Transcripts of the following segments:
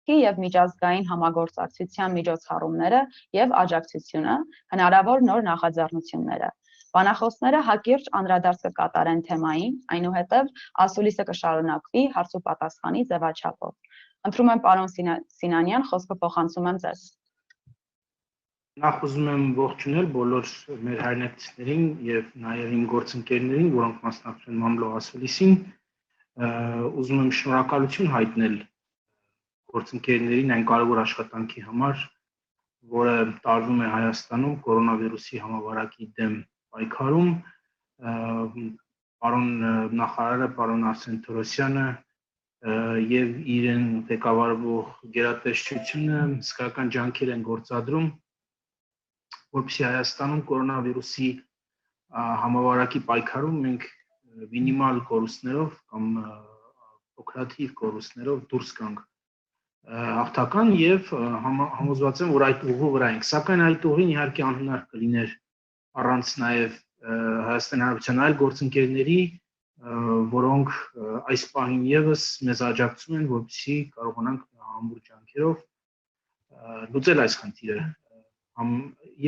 կողքի և միջազգային համագործակցության միջոցառումները և աջակցությունը, հնարավոր նոր նախաձեռնությունները։ Բանախոսները հակիրճ անդրադարձ կկատարեն թեմային, այնուհետև ասուլիսը կշարունակվի հարց ու պատասխանի ձևաչափով։ Ընտրում եմ պարոն Սինանյան, խոսքը փոխանցում եմ ձեզ։ Նախ ուզում եմ ողջունել բոլոր մեր հայրենակիցներին և նաև իմ գործընկերներին, որոնք մասնակցում են մամլո ասուլիսին, ուզում եմ շնորհակալություն հայտնել գործընկերներին այն կարևոր աշխատանքի համար, որը տարվում է Հայաստանում կորոնավիրուսի համավարակի դեմ պայքարում, պարոն նախարարը, պարոն Արսեն Թորոսյանը և իրեն ղեկավարվող գերատեսչությունը հսկայական ջանքեր են գործադրում, որպեսզի Հայաստանում կորոնավիրուսի համավարակի պայքարում մենք մինիմալ կորուստներով կամ փոքրաթիվ կորուստներով դուրս գանք հաղթական եւ համոզված եմ, որ այդ ուղու վրա ենք, սակայն այդ ուղին իհարկե անհնար կլիներ առանց նաեւ Հայաստանի Հանրապետության այլ գործընկերների, որոնք այս պահին եւս մեզ աջակցում են, որպեսզի կարողանանք համբուրջ ջանքերով լուծել այս խնդիրը։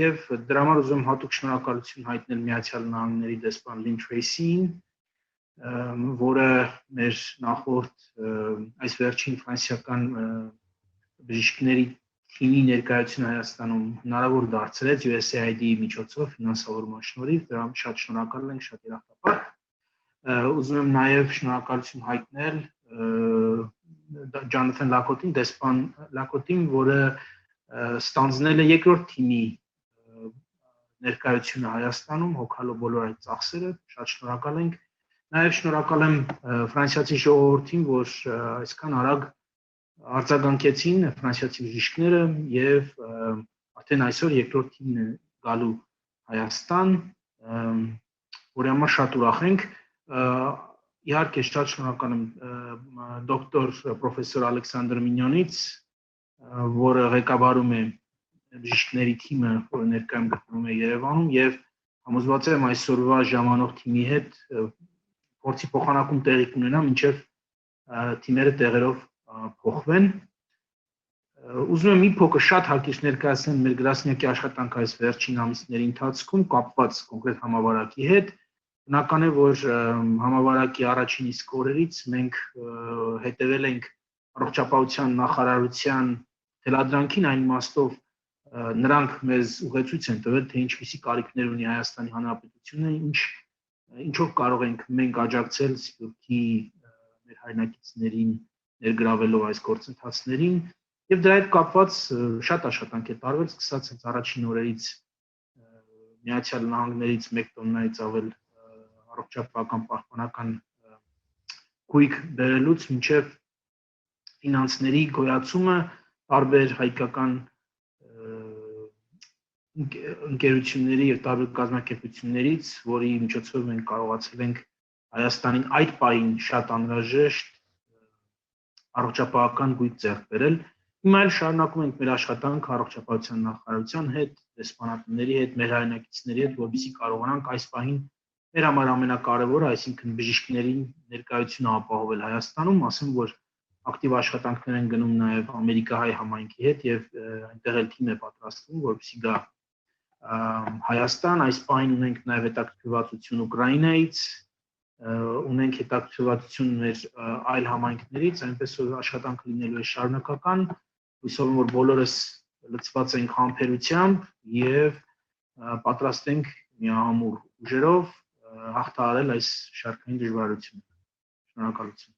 Եվ դրա համար ուզում եմ հատուկ շնորհակալություն հայտնել Միացյալ Նահանգների դեսպան Լին, որը մեր նախորդ այս վերջին ֆրանսիական բժիշկների թիմի ներկայությունը Հայաստանում հնարավոր դարձրեց USAID-ի միջոցով ֆինանսավորման շնորհիվ, դրա համար շատ շնորհակալ ենք, շատ երախտապարտ։ Ուզում եմ նաև շնորհակալություն հայտնել Ջոնաթան դեսպան Լակոտին, որը ստանձնել է երկրորդ թիմի ներկայությունը Հայաստանում, հոգալով բոլոր այդ ծախսերը, շատ շնորհակալ ենք։ Նաև շնորհակալ եմ ֆրանսիացի ժողովրդին, որ այսքան արագ արձագանքեցին ֆրանսիացի բժիշկները եւ արդեն այսօր երկրորդ թիմն է գալու Հայաստան, որի համար շատ ուրախ ենք։ Իհարկե շատ շնորհակալ եմ դոկտոր պրոֆեսոր Ալեքսանդր Մինյոնից, որը ղեկավարում է բժիշկների թիմը, որը ներկայում գտնվում է Երևանում եւ համոզված եմ այսօրվա ժամանող թիմի հետ փորձի փոխանակում տեղի կունենա, մինչև թիմերը տեղերով փոխվեն։ Ուզում եմ մի փոքր շատ հակիրճ ներկայացնել մեր գրասենյակի աշխատանքը այս վերջին ամիսների ընթացքում կապված կոնկրետ համավարակի հետ։ Բնական է, որ համավարակի առաջին իսկ օրերից մենք հետևել ենք առողջապահության նախարարության թելադրանքին այն իմաստով նրանք մեզ ուղեցույց են տվել, թե ինչպիսի կարիքներ ունի Հայաստանի Հանրապետությունը, ինչով կարող ենք մենք աջակցել Սփյուռքի մեր հայրենակիցներին ներգրավելով այս գործընթացներին եւ դրա հետ կապված շատ աշխատանք է տարվել, սկսած հենց առաջին օրերից Միացյալ Նահանգներից 1 տոննայից ավել առողջապահական պաշտպանական գույք բերելուց մինչև ֆինանսների գոյացումը տարբեր հայկական ընկերությունների եւ տարբեր կազմակերպություններից, որի միջոցով մենք կարողացել ենք Հայաստանին այդ պահին շատ անհրաժեշտ առողջապահական գույք ձեռք բերել։ Հիմա էլ շարունակում ենք մեր աշխատանքը առողջապահության նախարարության հետ, դեսպանատների հետ, մեր հայրենակիցների հետ, որպեսզի կարողանանք այս պահին մեր համար ամենակարևորը, այսինքն բժիշկների ներկայությունը ապահովել Հայաստանում, ասեմ, որ ակտիվ աշխատանքներ են գնում նաև ամերիկահայ համայնքի հետ եւ այնտեղ էլ թիմ է պատրաստվում, որպեսզի գա Հայաստան, այս պահին ունենք նաև հետաքրքրվածություն Ուկրաինայից, ունենք հետաքրքրվածություն մեր այլ համայնքներից, այնպես որ աշխատանքը լինելու է շարունակական, հույսով եմ, որ բոլորս լցված ենք համբերությամբ եւ պատրաստ ենք միահամուռ ուժերով հաղթահարել այս շարքային դժվարությունը։ Շնորհակալություն։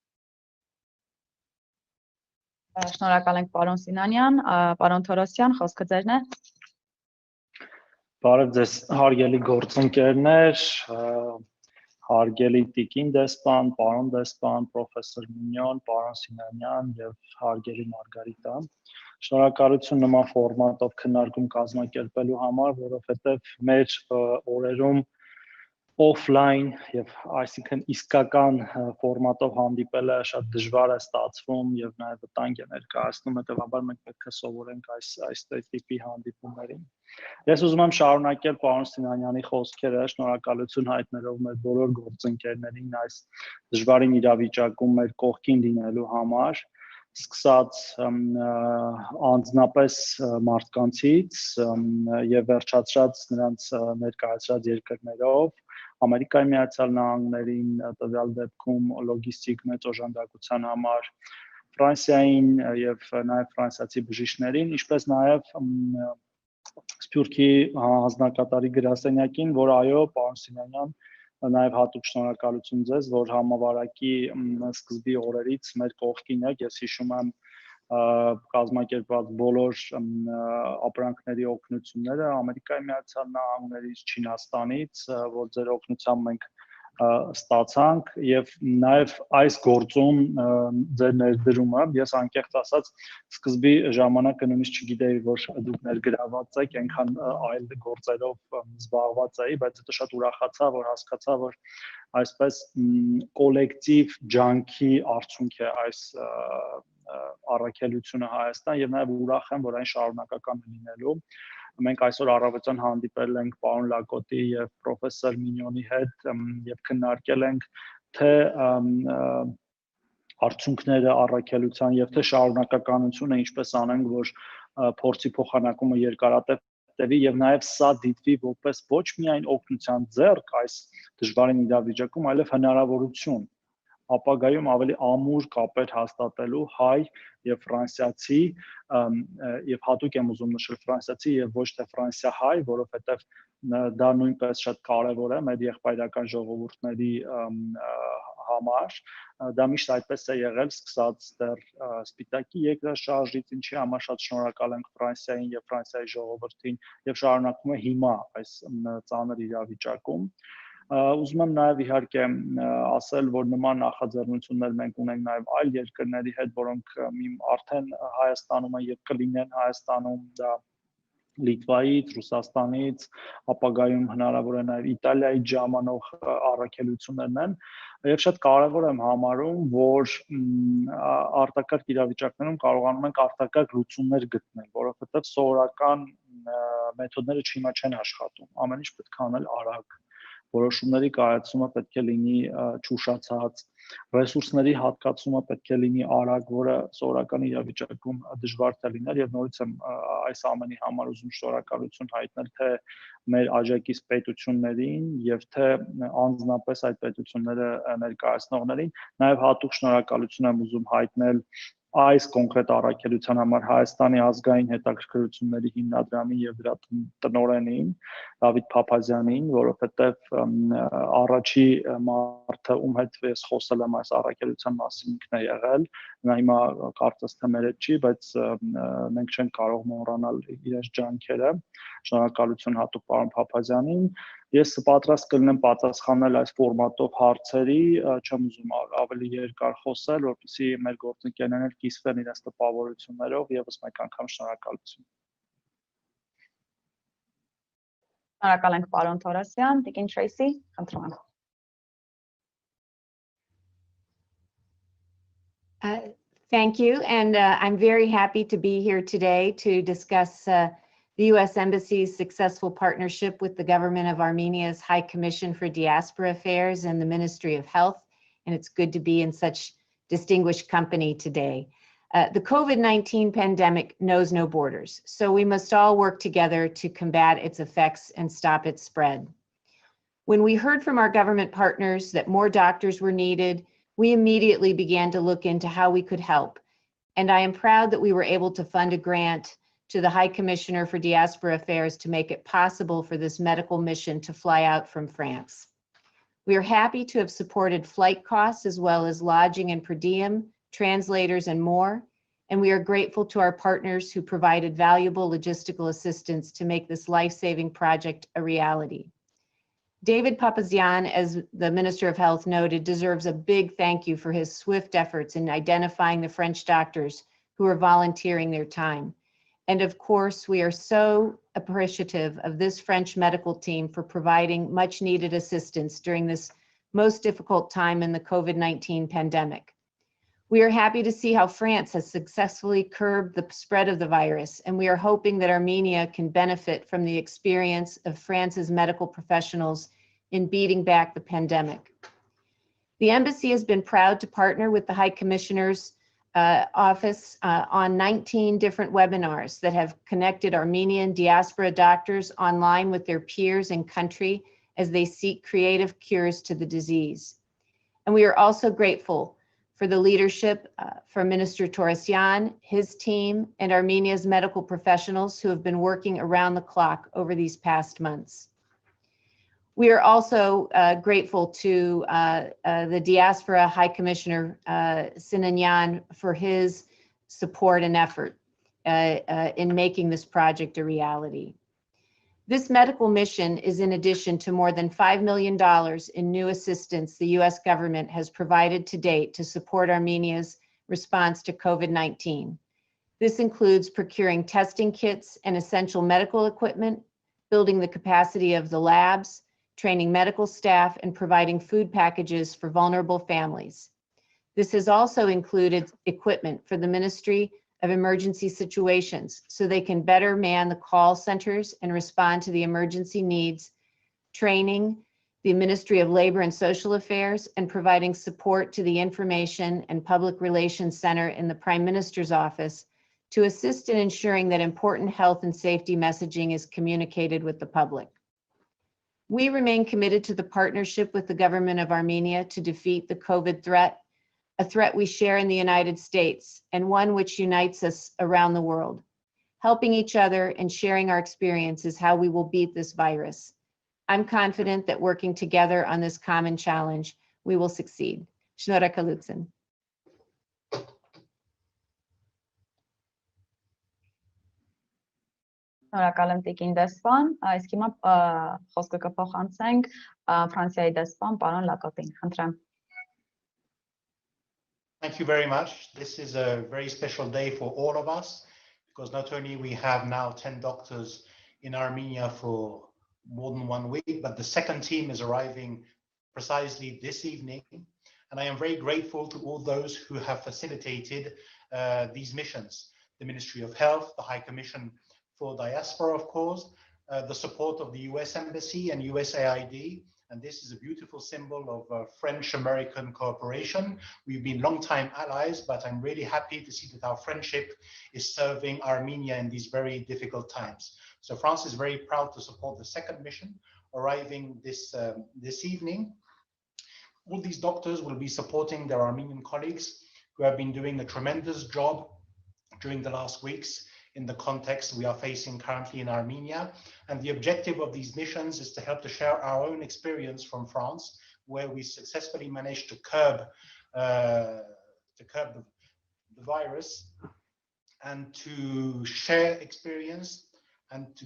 Շնորհակալ ենք պարոն Սինանյան, պարոն Թորոսյան, խոսքը ձերն է։ Բարև ձեզ հարգելի գործընկերներ, հարգելի տիկին դեսպան, պարոն դեսպան, պրոֆեսոր Մինյոն, պարոն Սինանյան եւ հարգելի Մարգարիտա։ Շնորհակալություն նման ֆորմատով քննարկում կազմակերպելու համար, որովհետեւ մեր օրերում օֆլայն եւ այսինքն իսկական ֆորմատով հանդիպելը շատ դժվար է ստացվում եւ նաեւ վտանգ է ներկայացնում, հետեւաբար մենք պետք է սովորենք այս տիպի հանդիպումներին։ Ես ուզում եմ շարունակել պարոն Սինանյանի խոսքերը, շնորհակալություն հայտնելով մեր բոլոր գործընկերներին այս դժվարին իրավիճակում մեր կողքին լինելու համար։ սկսած անձնապես մարդկանցից եւ վերջացրած նրանց ներկայացրած երկրներով, Ամերիկայի Միացյալ Նահանգներին, տվյալ դեպքում լոգիստիկ մեծ օժանդակության համար, Ֆրանսիային եւ նաեւ ֆրանսիացի բժիշկներին, ինչպես նաեւ Սփյուռքի հանձնակատարի գրասենյակին, որ այո, պարոն Սինանյան, նաև հատուկ շնորհակալություն ձեզ, որ համավարակի սկզբի օրերից մեր կողքին եք, ես հիշում եմ կազմակերպված բոլոր ապրանքների օգնությունները Ամերիկայի Միացյալ Նահանգներից, Չինաստանից, որ ձեր օգնությամբ մենք ստացանք եւ նաեւ այս գործում ձեր ներդրումը ես անկեղծ ասած սկզբի ժամանակը նույնիսկ չգիտեի որ դուք ներգրաված եք այնքան այլ գործերով զբաղված էի բայց դա շատ ուրախացա որ հասկացա որ այսպես կոլեկտիվ ջանքի արդյունք է այս առաքելությունը Հայաստան եւ նաեւ ուրախ եմ որ այն շարունակական է լինելու Մենք այսօր առավոտյան հանդիպել ենք պարոն Լակոտի եւ պրոֆեսոր Մինյոնի հետ եւ քննարկել ենք թե արդյունքները առաքելության եւ թե շարունակականությունը ինչպես անենք որ փորձի փոխանակումը երկարատև տևի եւ նաեւ սա դիտվի որպես ոչ միայն օգնության ձեռք այս դժվարին իրավիճակում այլև հնարավորություն ապագայում ավելի ամուր կապեր հաստատելու հայ եւ ֆրանսիացի եւ հատուկ եմ ուզում նշել ֆրանսիացի եւ ոչ թե ֆրանսիա հայ, որովհետեւ դա նույնպես շատ կարեւոր է մեր եղբայրական ժողովուրդների համար դա միշտ այդպես է եղել սկսած դեռ Սպիտակի երկրաշարժից ինչի համար շատ շնորհակալ ենք Ֆրանսիային եւ Ֆրանսիայի ժողովրդին եւ շարունակում է հիմա այս ծանր իրավիճակում Ուզում եմ նաև իհարկե ասել, որ նման նախաձեռնություններ մենք ունենք նաև այլ երկրների հետ, որոնք արդեն Հայաստանում են եւ կլինեն Հայաստանում, դա Լիտվայից, Ռուսաստանից, ապագայում հնարավոր է նաև Իտալիայից ժամանող առաքելություններն են եւ շատ կարեւոր եմ համարում, որ արտակարգ իրավիճակներում կարողանում ենք արտակարգ լուծումներ գտնել, որովհետեւ սովորական մեթոդները չիմա չեն աշխատում, ամեն ինչ պետք է անել արագ որոշումների կայացումը պետք է լինի ճուշացած, ռեսուրսների հատկացումը պետք է լինի արագ, որը սովորական իրավիճակում դժվար է լինել եւ նորից եմ այս ամենի համար ուզում շնորհակալություն հայտնել թե մեր աջակից պետություններին եւ թե անձնապես այդ պետությունները ներկայացնողներին, նաեւ հատուկ շնորհակալություն եմ ուզում հայտնել այս կոնկրետ առաքելության համար Հայաստանի ազգային հետաքրքրությունների հիմնադրամին եւ դրա տնօրենին Դավիթ Փափազյանին, որովհետեւ առաջի մարդը ում հետ ես խոսել եմ այս առաքելության մասին ինքն է եղել, նա հիմա կարծես թե մեր հետ չի, բայց մենք չենք կարող մոռանալ իրենց ջանքերը, շնորհակալություն հատուկ պարոն Փափազյանին Ես պատրաստ կլինեմ պատասխանել այս ֆորմատով հարցերի, չեմ ուզում ավելի երկար խոսել, որպեսզի մեր գործընկերներն կիսվեն իրենց տպավորություններով եւս մեկ անգամ շնորհակալություն։ Շնորհակալ ենք պարոն Թորոսյան, Տիկին Թրեյսի, խնդրում եմ։ Thank you, and I'm very happy to be here today to discuss the U.S. Embassy's successful partnership with the government of Armenia's High Commission for Diaspora Affairs and the Ministry of Health, and it's good to be in such distinguished company today. The COVID-19 pandemic knows no borders, so we must all work together to combat its effects and stop its spread. When we heard from our government partners that more doctors were needed, we immediately began to look into how we could help, and I am proud that we were able to fund a grant to the High Commissioner for Diaspora Affairs to make it possible for this medical mission to fly out from France. We are happy to have supported flight costs as well as lodging and per diem, translators, and more, and we are grateful to our partners who provided valuable logistical assistance to make this life-saving project a reality. David Papazian, as the Minister of Health noted, deserves a big thank you for his swift efforts in identifying the French doctors who are volunteering their time. And of course, we are so appreciative of this French medical team for providing much needed assistance during this most difficult time in the COVID-19 pandemic. We are happy to see how France has successfully curbed the spread of the virus, and we are hoping that Armenia can benefit from the experience of France's medical professionals in beating back the pandemic. The embassy has been proud to partner with the High Commissioners office on 19 different webinars that have connected Armenian diaspora doctors online with their peers in country as they seek creative cures to the disease. And we are also grateful for the leadership from Minister Thorosyan, his team, and Armenia's medical professionals who have been working around the clock over these past months. We are also grateful to the Diaspora High Commissioner Sinañyan for his support and effort in making this project a reality. This medical mission is in addition to more than $5 million in new assistance the U.S. government has provided to date to support Armenia's response to COVID-19. This includes procuring testing kits and essential medical equipment, building the capacity of the labs, training medical staff, and providing food packages for vulnerable families. This has also included equipment for the Ministry of Emergency Situations so they can better man the call centers and respond to the emergency needs, training the Ministry of Labor and Social Affairs, and providing support to the Information and Public Relations Center in the Prime Minister's office to assist in ensuring that important health and safety messaging is communicated with the public. We remain committed to the partnership with the government of Armenia to defeat the COVID threat, a threat we share in the United States and one which unites us around the world. Helping each other and sharing our experience is how we will beat this virus. I'm confident that working together on this common challenge, we will succeed. Շնորհակալություն. Շնորհակալ եմ Տիկին դեսպան, իսկ հիմա խոսքը կփոխանցենք Ֆրանսիայի դեսպան պարոն Լակոտին, խնդրեմ։ Thank you very much. This is a very special day for all of us because not only we have now 10 doctors in Armenia for more than 1 week, but the second team is arriving precisely this evening. And I am very grateful to all those who have facilitated these missions. The Ministry of Health, the High Commission for Diaspora, of course, the support of the US Embassy and USAID. And this is a beautiful symbol of French-American cooperation. We've been long-time allies, but I'm really happy to see that our friendship is serving Armenia in these very difficult times. So France is very proud to support the second mission arriving this evening. All these doctors will be supporting their Armenian colleagues who have been doing a tremendous job during the last weeks in the context we are facing currently in Armenia. And the objective of these missions is to help to share our own experience from France, where we successfully managed to curb the virus and to share experience and to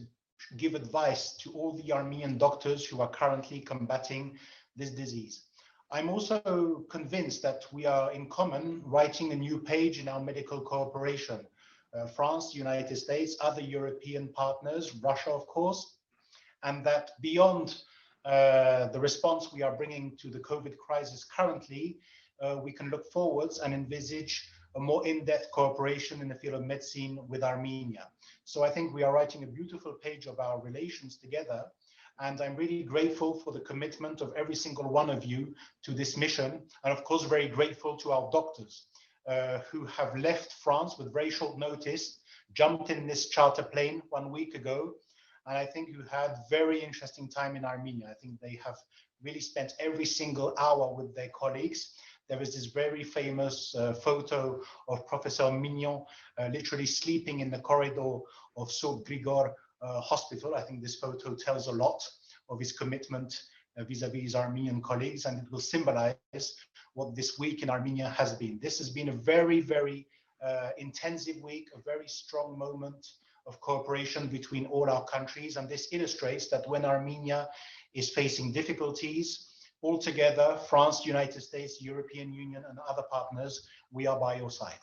give advice to all the Armenian doctors who are currently combating this disease. I'm also convinced that we are in common writing a new page in our medical cooperation. France, the United States, other European partners, Russia, of course, and that beyond the response we are bringing to the COVID crisis currently, we can look forwards and envisage a more in-depth cooperation in the field of medicine with Armenia. So I think we are writing a beautiful page of our relations together, and I'm really grateful for the commitment of every single one of you to this mission, and of course very grateful to our doctors. Who have left France with very short notice, jumped in this charter plane 1 week ago, and I think you had very interesting time in Armenia. I think they have really spent every single hour with their colleagues. There is this very famous photo of Professor Mignon literally sleeping in the corridor of ΟւΓΙΓ hospital. I think this photo tells a lot of his commitment vis-a-vis his Armenian colleagues, and it will symbolize what this week in Armenia has been. This has been a very, very intensive week, a very strong moment of cooperation between all our countries. And this illustrates that when Armenia is facing difficulties, all together, France, the United States, the European Union, and other partners, we are by your side.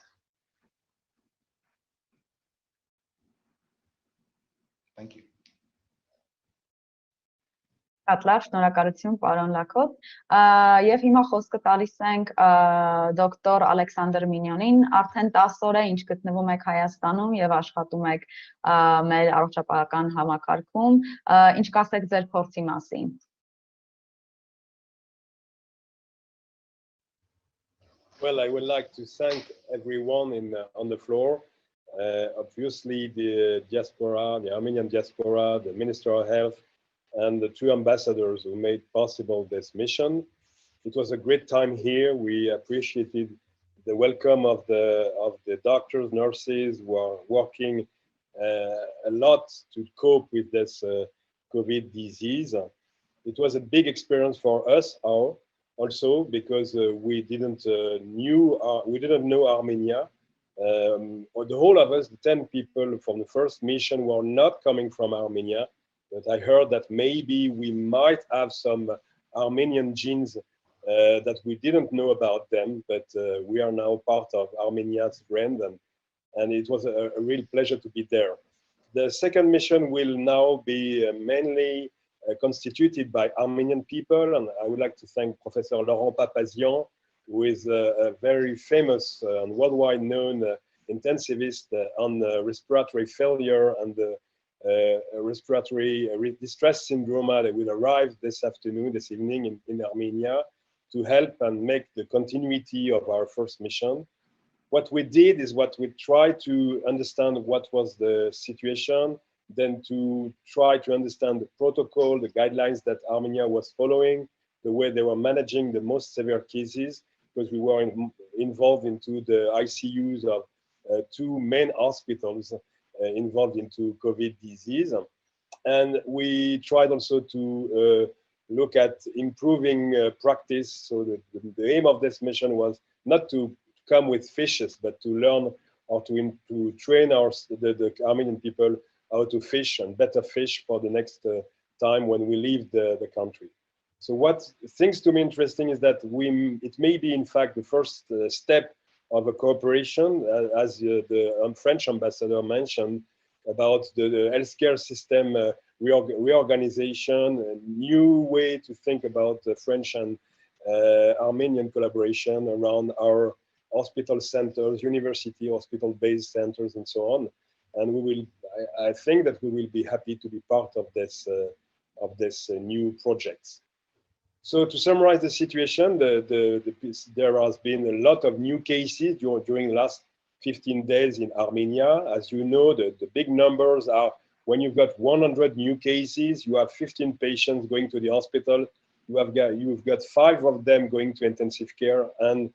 Thank you. Լավ, շնորհակալություն պարոն Լակոտ, եւ հիմա խոսքը տալիս ենք դոկտոր Ալեքսանդր Մինյոնին, արդեն 10 օր է ինչ գտնվում եք Հայաստանում եւ աշխատում եք մեր առողջապահական համակարգում, ինչ կասեք ձեր փորձի մասին։ Well, I would like to thank everyone on the floor. Obviously, the diaspora, the Armenian diaspora, the Minister of Health, and the two ambassadors who made possible this mission. It was a great time here. We appreciated the welcome of the doctors, nurses who are working a lot to cope with this COVID disease. It was a big experience for us also because we didn't know Armenia. The whole of us, the 10 people from the first mission, were not coming from Armenia, but I heard that maybe we might have some Armenian genes that we didn't know about them, but we are now part of Armenia's brand, and it was a real pleasure to be there. The second mission will now be mainly constituted by Armenian people, and I would like to thank Professor Laurent Papazian, who is a very famous and worldwide known intensivist on respiratory failure and respiratory distress syndrome that will arrive this evening in Armenia to help and make the continuity of our first mission. What we did is we tried to understand what was the situation, then to try to understand the protocol, the guidelines that Armenia was following, the way they were managing the most severe cases, because we were involved into the ICUs of two main hospitals involved into COVID disease. And we tried also to look at improving practice. So the aim of this mission was not to come with fishes, but to learn or to train the Armenian people how to fish and better fish for the next time when we leave the country. So what seems to me interesting is that it may be in fact the first step of a cooperation, as the French ambassador mentioned, about the healthcare system reorganization, a new way to think about the French and Armenian collaboration around our hospital centers, university hospital-based centers, and so on. And I think that we will be happy to be part of this new project. So to summarize the situation, there has been a lot of new cases during the last 15 days in Armenia. As you know, the big numbers are when you've got 100 new cases, you have 15 patients going to the hospital. You've got 5 of them going to intensive care, and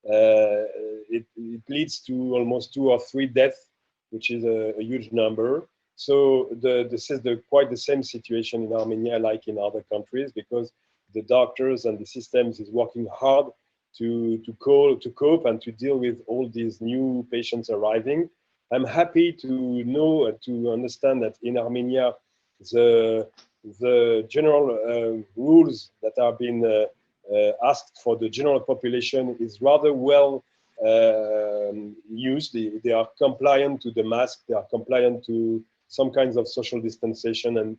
it leads to almost 2 or 3 deaths, which is a huge number. So this is quite the same situation in Armenia like in other countries, because the doctors and the systems is working hard to cope and to deal with all these new patients arriving. I'm happy to know and to understand that in Armenia, the general rules that are being asked for the general population is rather well used. They are compliant to the mask. They are compliant to some kinds of social distancing and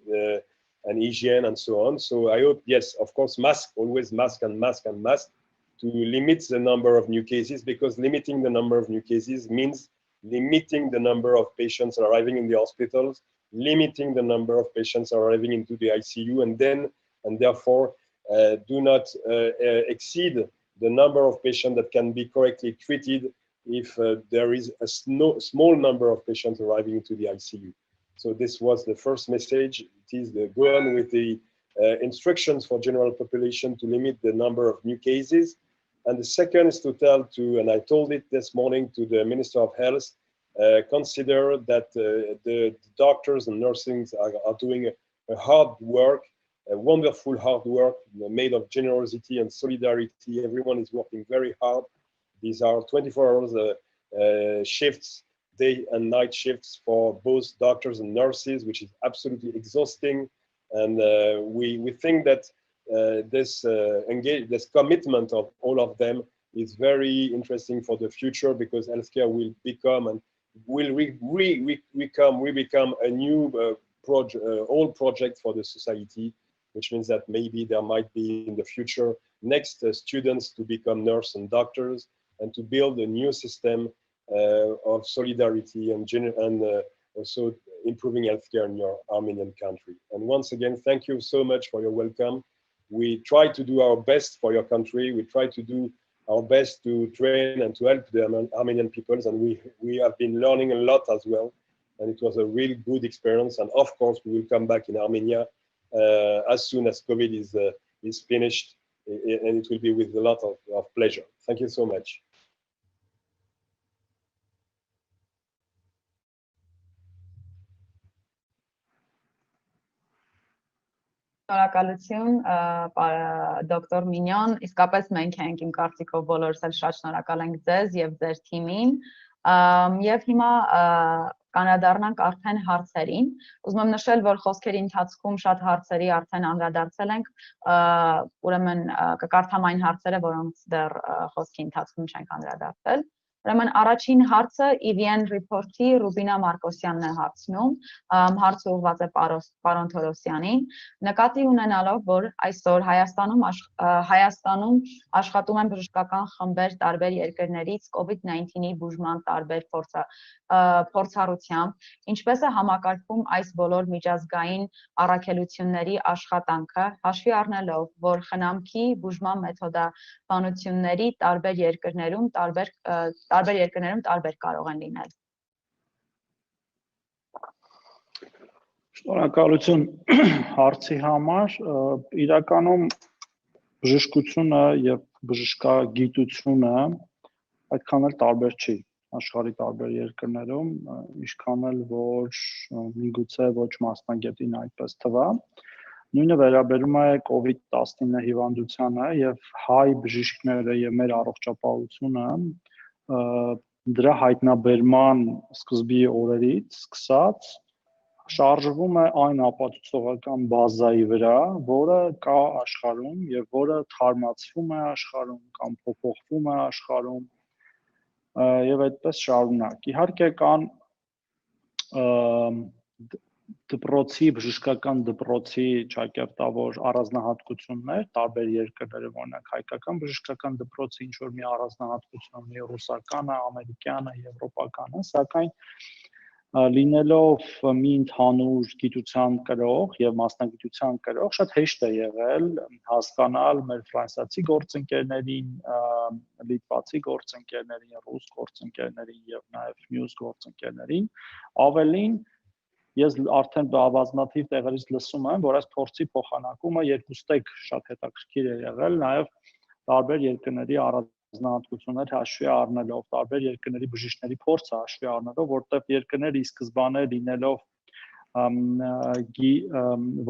hygiene and so on. So I hope, yes, of course, always mask and mask and mask to limit the number of new cases, because limiting the number of new cases means limiting the number of patients arriving in the hospitals, limiting the number of patients arriving into the ICU, and therefore do not exceed the number of patients that can be correctly treated if there is a small number of patients arriving into the ICU. So this was the first message. It is go on with the instructions for general population to limit the number of new cases. And the second is to and I told it this morning to the Minister of Health, consider that the doctors and nurses are doing a hard work, a wonderful hard work made of generosity and solidarity. Everyone is working very hard. These are 24 hours shifts, day and night shifts for both doctors and nurses, which is absolutely exhausting. And we think that this commitment of all of them is very interesting for the future, because healthcare will become and will become a new old project for the society, which means that maybe there might be in the future next students to become nurses and doctors, and to build a new system of solidarity and also improving healthcare in your Armenian country. And once again, thank you so much for your welcome. We try to do our best for your country. We try to do our best to train and to help the Armenian peoples, and we have been learning a lot as well, and it was a really good experience. And of course, we will come back in Armenia as soon as COVID is finished, and it will be with a lot of pleasure. Thank you so much. Շնորհակալություն դոկտոր Մինյոն, իսկապես մենք ենք իմ կարծիքով բոլորս էլ շատ շնորհակալ ենք ձեզ եւ ձեր թիմին, եւ հիմա կանադառնանք արդեն հարցերին։ Ուզում եմ նշել, որ խոսքերի ընթացքում շատ հարցերի արդեն անդրադարձել ենք, ուրեմն կկարդամ այն հարցերը, որոնց դեռ խոսքի ընթացքում չենք անդրադարձել։ Ուրեմն առաջին հարցը EVN report-ի Ռուբինա Մարկոսյանն է հարցնում, հարցը ուղղված է պարոն Թորոսյանին, նկատի ունենալով, որ այսօր Հայաստանում աշխատում են բժշկական խմբեր տարբեր երկրներից COVID-19-ի բուժման տարբեր փորձառությամբ, ինչպես է համակարգվում այս բոլոր միջազգային առաքելությունների աշխատանքը, հաշվի առնելով, որ խնամքի բուժման մեթոդաբանությունների տարբեր երկրներում տարբեր կարող են լինել։ Շնորհակալություն հարցի համար։ Իրականում բժշկությունը եւ բժշկագիտությունը այդքան էլ տարբեր չի աշխարհի տարբեր երկրներում, ինչքան էլ որ միգուցե ոչ մասնագետին այդպես թվա։ Նույնը վերաբերում է COVID-19 հիվանդությանը եւ հայ բժիշկները եւ մեր առողջապահությունը դրա հայտնաբերման սկզբի օրերից սկսած շարժվում է այն ապացուցողական բազայի վրա, որը կա աշխարհում եւ որը թարմացվում է աշխարհում կամ փոփոխվում է աշխարհում եւ այդպես շարունակ։ Իհարկե կան դպրոցի բժշկական դպրոցի ճակերտավոր առանձնահատկություններ տարբեր երկրներում, օրինակ հայկական բժշկական դպրոցի ինչ որ մի առանձնահատկություն ունի, ռուսականը, ամերիկյանը, եվրոպականը, սակայն լինելով մի ընդհանուր գիտության կրող եւ մասնագիտության կրող շատ հեշտ է եղել հասկանալ մեր ֆրանսիացի գործընկերներին, լիտվացի գործընկերներին, ռուս գործընկերներին եւ նաեւ մյուս գործընկերներին, ավելին ես արդեն բազմաթիվ տեղերից լսում եմ, որ այս փորձի փոխանակումը երկուստեք շատ հետաքրքիր է եղել, նաեւ տարբեր երկրների առանձնահատկություններ հաշվի առնելով, տարբեր երկրների բժիշկների փորձը հաշվի առնելով, որտեղ երկրները ի սկզբանե լինելով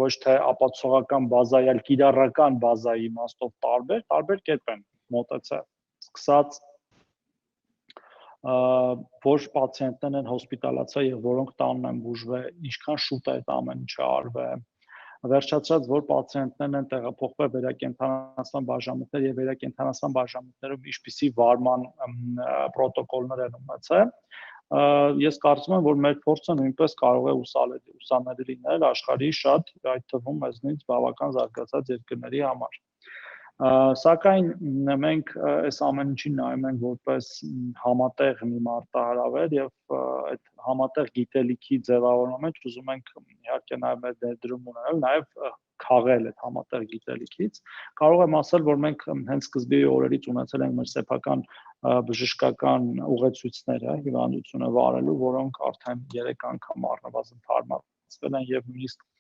ոչ թե ապացուցողական բազայի, այլ կիրառական բազայի իմաստով տարբեր կերպ են մոտեցել, սկսած որ պացիենտներն են հոսպիտալացել եւ որոնք տանն են բուժվել, ինչքան շուտ է այդ ամեն ինչը արվել, վերջացած որ պացիենտներն են տեղափոխվել վերակենդանացման բաժանմունքներ եւ վերակենդանացման բաժանմունքներում ինչպիսի վարման պրոտոկոլներ են ունեցել, ես կարծում եմ, որ մեր փորձը նույնպես կարող է ուսանելի լինել աշխարհի շատ, այդ թվում մեզնից բավական զարգացած երկրների համար։ Սակայն մենք այս ամեն ինչին նայում ենք որպես համատեղ մի մարտահրավեր եւ այդ համատեղ գիտելիքի ձևավորման մեջ ուզում ենք իհարկե նաեւ մեր ներդրում ունենալ, նաեւ քաղել այդ համատեղ գիտելիքից։ Կարող եմ ասել, որ մենք հենց սկզբի օրերից ունեցել ենք մեր սեփական բժշկական ուղեցույցները հիվանդությունը վարելու, որոնք արդեն 3 անգամ առնվազն թարմացվել են եւ նույնիսկ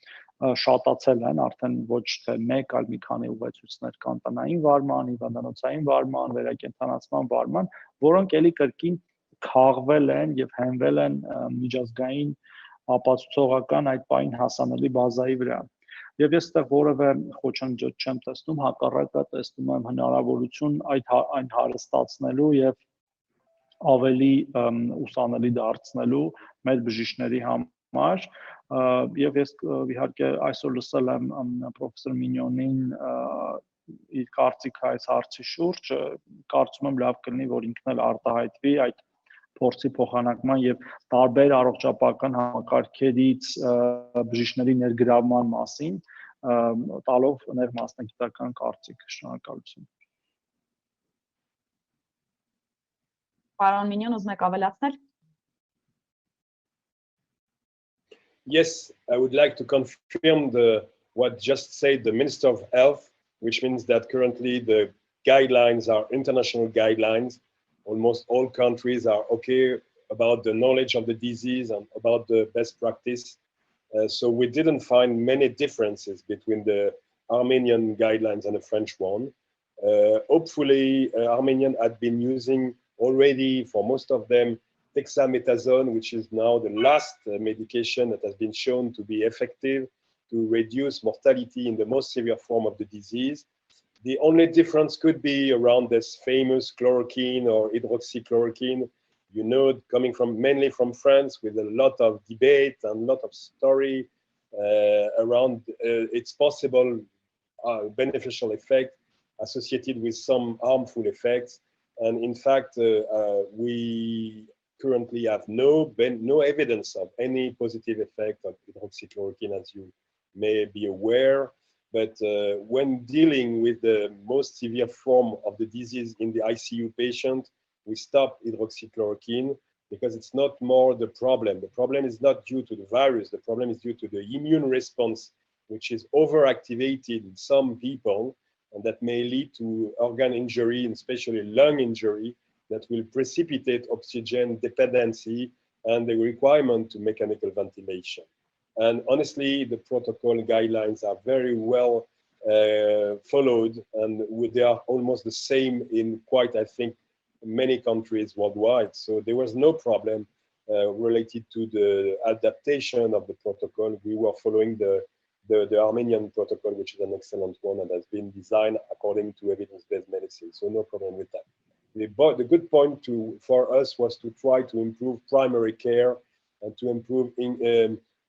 շատացել են, արդեն ոչ թե մեկ, այլ մի քանի ուղեցույցներ կան տնային վարման, հիվանդանոցային վարման, վերակենդանացման վարման, որոնք էլի կրկին քաղվել են եւ հենվել են միջազգային ապացուցողական այդ պայն հասանելի բազայի վրա։ Եվ ես այդտեղ որևէ խոչընդոտ չեմ տեսնում, հակառակը տեսնում եմ հնարավորություն այն հարստացնելու եւ ավելի ուսանելի դարձնելու մեր բժիշկների համար եւ ես իհարկե այսօր լսել եմ պրոֆեսոր Մինյոնին իր կարծիքը այս հարցի շուրջ, կարծում եմ լավ կլինի, որ ինքն էլ արտահայտվի այդ փորձի փոխանակման եւ տարբեր առողջապահական համակարգերից բժիշկների ներգրավման մասին, տալով ներ մասնագիտական կարծիք։ Շնորհակալություն։ Պարոն Մինյոն, ուզում եք ավելացնել։ Yes, I would like to confirm what just said the Minister of Health, which means that currently the guidelines are international guidelines. Almost all countries are okay about the knowledge of the disease and about the best practice. So we didn't find many differences between the Armenian guidelines and the French one. Hopefully, Armenian had been using already for most of them dexamethasone, which is now the last medication that has been shown to be effective to reduce mortality in the most severe form of the disease. The only difference could be around this famous chloroquine or hydroxychloroquine, you know, coming from mainly from France, with a lot of debate and a lot of story around its possible beneficial effect associated with some harmful effects. And in fact, we currently have no evidence of any positive effect of hydroxychloroquine, as you may be aware. But when dealing with the most severe form of the disease in the ICU patient, we stop hydroxychloroquine because it's not more the problem. The problem is not due to the virus. The problem is due to the immune response, which is overactivated in some people, and that may lead to organ injury, and especially lung injury, that will precipitate oxygen dependency and the requirement to mechanical ventilation. And honestly, the protocol guidelines are very well followed, and they are almost the same in quite, I think, many countries worldwide. So there was no problem related to the adaptation of the protocol. We were following the Armenian protocol, which is an excellent one and has been designed according to evidence-based medicine. So no problem with that. The good point for us was to try to improve primary care and to improve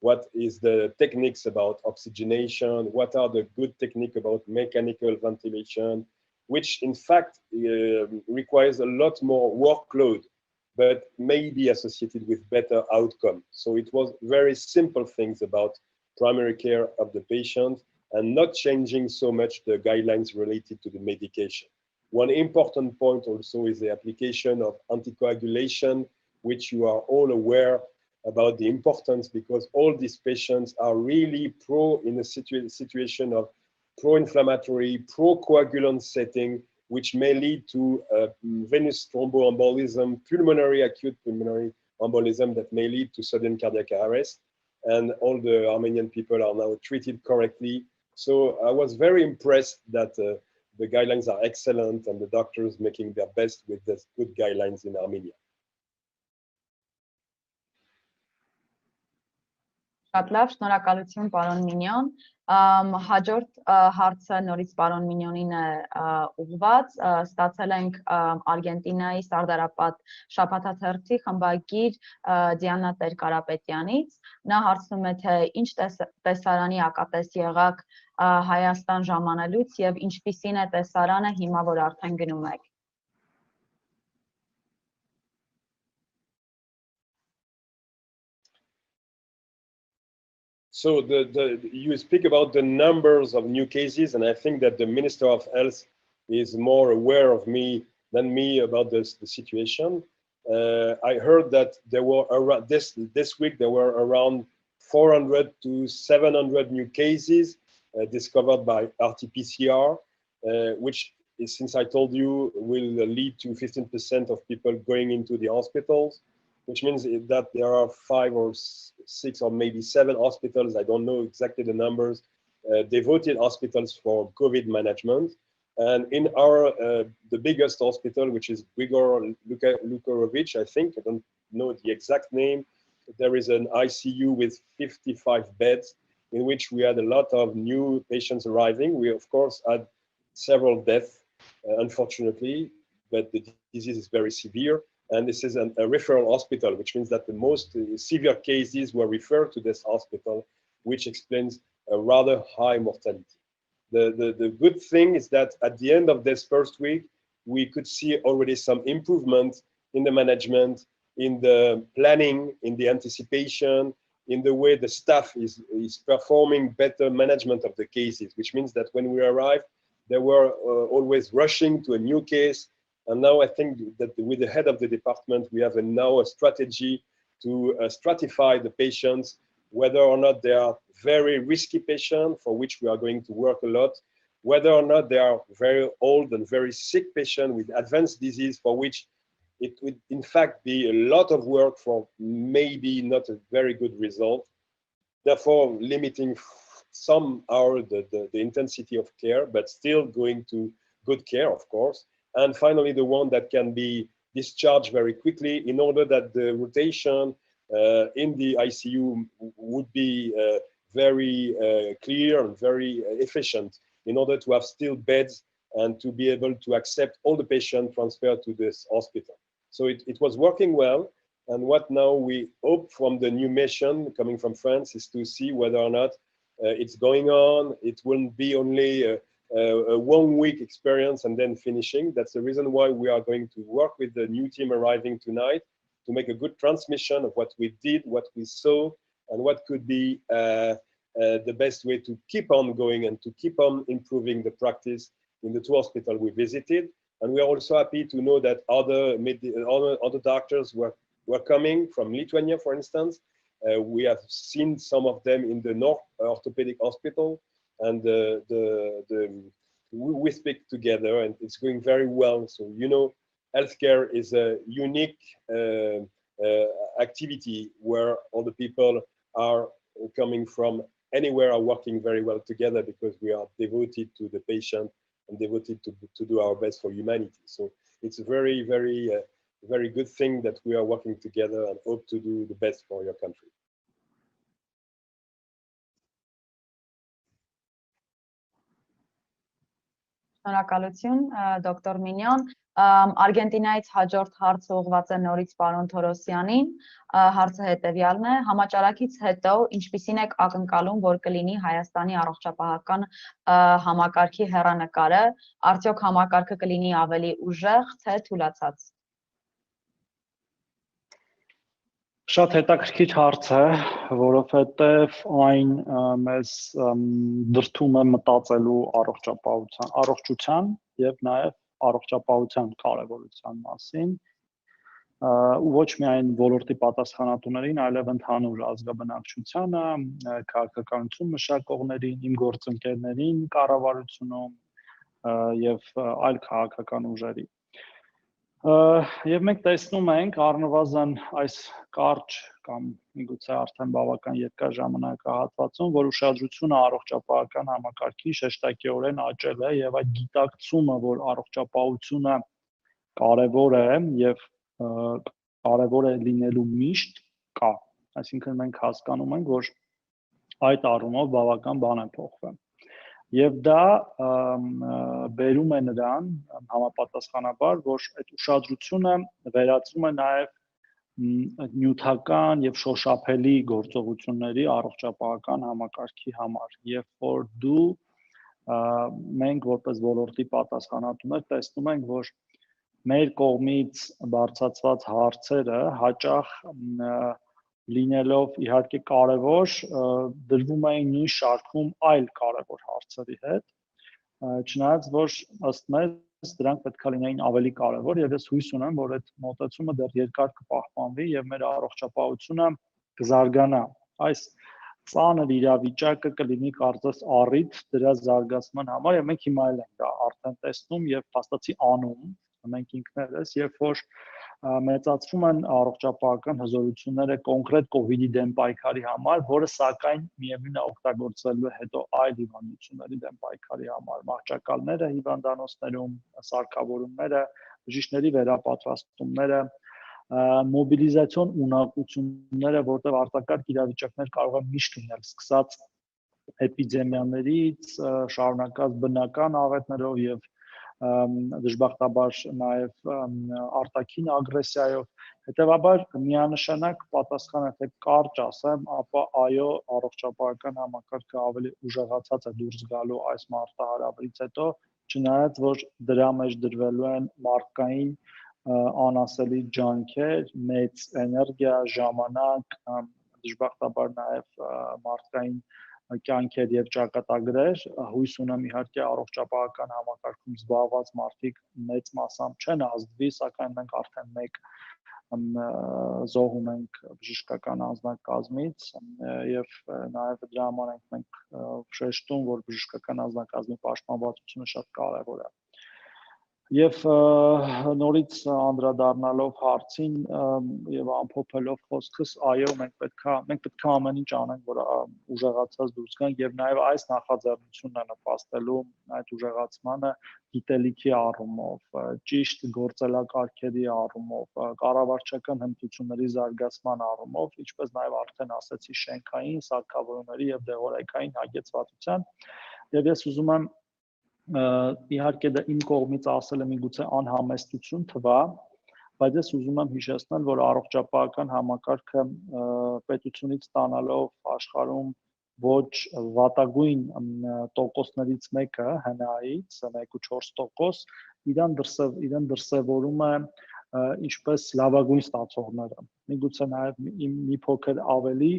what is the techniques about oxygenation, what are the good techniques about mechanical ventilation, which in fact requires a lot more workload, but may be associated with better outcome. So it was very simple things about primary care of the patient and not changing so much the guidelines related to the medication. One important point also is the application of anticoagulation, which you are all aware about the importance, because all these patients are really in a situation of pro-inflammatory, pro-coagulant setting, which may lead to venous thromboembolism, acute pulmonary embolism that may lead to sudden cardiac arrest. And all the Armenian people are now treated correctly. So I was very impressed that the guidelines are excellent and the doctors making their best with the good guidelines in Armenia. Շատ լավ, շնորհակալություն պարոն Մինյոն։ Հաջորդ հարցը նորից պարոն Մինյոնին է ուղղված։ Ստացել ենք Արգենտինայի Սարդարապատ շաբաթաթերթի խմբագիր Դիանա Տեր-Կարապետյանից։ Նա հարցնում է, թե ինչ տեսարանի ակատես եղաք Հայաստան ժամանելուց եւ ինչպիսին է տեսարանը հիմա, որ արդեն գնում եք։ So you speak about the numbers of new cases, and I think that the Minister of Health is more aware of than me about the situation. I heard that there were around this week there were around 400 to 700 new cases discovered by RT-PCR, which is, since I told you, will lead to 15% of people going into the hospitals, which means that there are 5 or 6 or maybe 7 hospitals, I don't know exactly the numbers, devoted hospitals for COVID management. And in our, the biggest hospital, which is Grigor Lukarovich, I think, I don't know the exact name, there is an ICU with 55 beds in which we had a lot of new patients arriving. We, of course, had several deaths, unfortunately, but the disease is very severe. And this is a referral hospital, which means that the most severe cases were referred to this hospital, which explains a rather high mortality. The good thing is that at the end of this first week, we could see already some improvement in the management, in the planning, in the anticipation, in the way the staff is performing better management of the cases, which means that when we arrived, they were always rushing to a new case. And now I think that with the head of the department, we have now a strategy to stratify the patients, whether or not they are very risky patients, for which we are going to work a lot, whether or not they are very old and very sick patients with advanced disease for which it would in fact be a lot of work for maybe not a very good result, therefore limiting somehow the intensity of care, but still going to good care, of course. And finally, the one that can be discharged very quickly in order that the rotation in the ICU would be very clear and very efficient in order to have still beds and to be able to accept all the patients transferred to this hospital. So it was working well. And what now we hope from the new mission coming from France is to see whether or not it's going on. It won't be only a 1 week experience and then finishing. That's the reason why we are going to work with the new team arriving tonight to make a good transmission of what we did, what we saw, and what could be the best way to keep on going and to keep on improving the practice in the 2 hospitals we visited. And we are also happy to know that other doctors were coming from Lithuania, for instance. We have seen some of them in the North Orthopedic Hospital, and we speak together, and it's going very well. So, you know, healthcare is a unique activity where all the people are coming from anywhere are working very well together because we are devoted to the patient and devoted to do our best for humanity. So it's a very, very, very good thing that we are working together and hope to do the best for your country. Շնորհակալություն, դոկտոր Մինյան։ Արգենտինայից հաջորդ հարցը ուղղված է նորից պարոն Թորոսյանին։ Հարցը հետևյալն է. Համաճարակից հետո ինչպիսին եք ակնկալում, որ կլինի Հայաստանի առողջապահական համակարգի հեռանկարը, արդյոք համակարգը կլինի ավելի ուժեղ, թե թուլացած։ Շատ հետաքրքիր հարց է, որովհետև այն մեզ դրդում է մտածելու առողջության եւ նաեւ առողջապահության կարեւորության մասին, ու ոչ միայն ոլորտի պատասխանատուներին, այլև ընդհանուր ազգաբնակչությանը, քաղաքականություն մշակողներին, իմ գործընկերներին, կառավարությունում եւ այլ քաղաքական ուժերի։ Եվ մենք տեսնում ենք առնվազն այս կարճ կամ միգուցե արդեն բավական երկար ժամանակահատվածում, որ ուշադրությունը առողջապահական համակարգի շեշտակիորեն աճել է եւ այդ գիտակցումը, որ առողջապահությունը կարեւոր է եւ կարեւոր է լինելու միշտ կա։ Այսինքն մենք հասկանում ենք, որ այդ առումով բավական բան է փոխվել։ Եվ դա բերում է նրան համապատասխանաբար, որ այդ ուշադրությունը վերածվում է նաև նյութական եւ շոշափելի գործողությունների առողջապահական համակարգի համար, երբ որ մենք որպես ոլորտի պատասխանատուներ տեսնում ենք, որ մեր կողմից բարձրացված հարցերը հաճախ լինելով իհարկե կարևոր, դրվում էին նույն շարքում այլ կարևոր հարցերի հետ, չնայած որ ըստ մեզ դրանք պետք է լինեին ավելի կարևոր եւ ես հույս ունեմ, որ այդ մոտեցումը դեռ երկար կպահպանվի եւ մեր առողջապահությունը կզարգանա։ Այս ծանր իրավիճակը կլինի կարծես առիթ դրա զարգացման համար եւ մենք հիմա էլ ենք դա արդեն տեսնում եւ փաստացի անում մենք ինքներս, երբ որ մեծացվում են առողջապահական հզորությունները կոնկրետ կոവിഡ്ի դեմ պայքարի համար, որը սակայն միևնույն է օգտագործելու է հետո այլ հիվանդությունների դեմ պայքարի համար, մահճակալները հիվանդանոցներում, սարքավորումները, բժիշկների վերապատրաստումները, մոբիլիզացիոն ունակությունները, որտեղ արտակարգ իրավիճակներ կարող են միշտ լինել, սկսած էպիդեմիաներից, շարունակած բնական աղետներով եւ դժբախտաբար նաև արտաքին ագրեսիայով, հետևաբար միանշանակ պատասխանը թե կարճ ասեմ, ապա այո, առողջապահական համակարգը ավելի ուժեղացած է դուրս գալու այս մարտահրավերից հետո, չնայած որ դրա մեջ դրվելու են մարդկային անասելի ջանքեր, մեծ էներգիա, ժամանակ, դժբախտաբար նաև մարդկային կյանքեր եւ ճակատագրեր, հույս ունեմ իհարկե առողջապահական համակարգում զբաղված մարդիկ մեծ մասամբ չեն ազդվի, սակայն մենք արդեն մեկ զոհում ենք բժշկական անձնակազմից եւ նաեւ դրա համար մենք շեշտում, որ բժշկական անձնակազմի պաշտպանվածությունը շատ կարեւոր է։ Եվ նորից անդրադառնալով հարցին եւ ամփոփելով խոսքս, այո, մենք պետք է ամեն ինչ անենք, որ ուժեղացած դուրս գանք եւ նաեւ այս նախաձեռնությունն է նպաստելու այդ ուժեղացմանը գիտելիքի առումով, ճիշտ գործելակարգերի առումով, կառավարչական հմտությունների զարգացման առումով, ինչպես նաեւ արդեն ասացի, շենքային, սարքավորումների եւ դեղորայքային հագեցվածության եւ ես ուզում եմ իհարկե դա իմ կողմից ասելը միգուցե անհամեստություն թվա, բայց ես ուզում եմ հիշեցնել, որ առողջապահական համակարգը պետությունից ստանալով աշխարհում ոչ վատագույն տոկոսներից մեկը ՀՆԱ-ից 1.4%, իրեն դրսևորում է ինչպես լավագույն ստացողները։ Միգուցե նաև մի փոքր ավելի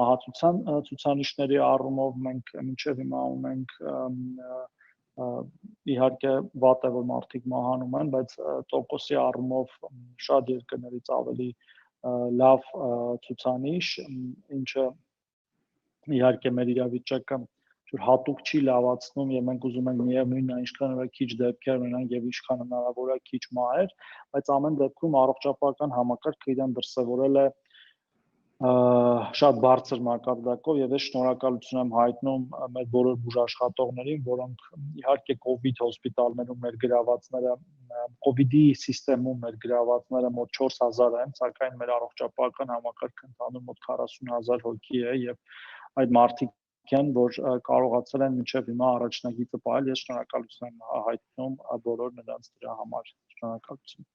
մահացության ցուցանիշների առումով մենք մինչև հիմա ունենք իհարկե վատ է, որ մարդիկ մահանում են, բայց տոկոսի առումով շատ երկրներից ավելի լավ ցուցանիշ, ինչը իհարկե մեր իրավիճակը հատուկ չի լավացնում եւ մենք ուզում ենք միևնույնն է ինչքան քիչ դեպքեր ունենանք եւ ինչքան հնարավոր է քիչ մահեր, բայց ամեն դեպքում առողջապահական համակարգը իրեն դրսևորել է շատ բարձր մակարդակով եւ ես շնորհակալություն եմ հայտնում մեր բոլոր բուժաշխատողներին, որոնք իհարկե COVID հոսպիտալներում մեր գրավածները, COVID-ի համակարգում մեր գրավածները մոտ 4000 են, սակայն մեր առողջապահական համակարգը ընդհանուր մոտ 40000 հոգի է եւ այդ մարդիկ են, որ կարողացել են մինչև հիմա առաջնագիծը պահել, ես շնորհակալություն եմ հայտնում բոլոր նրանց դրա համար, շնորհակալություն։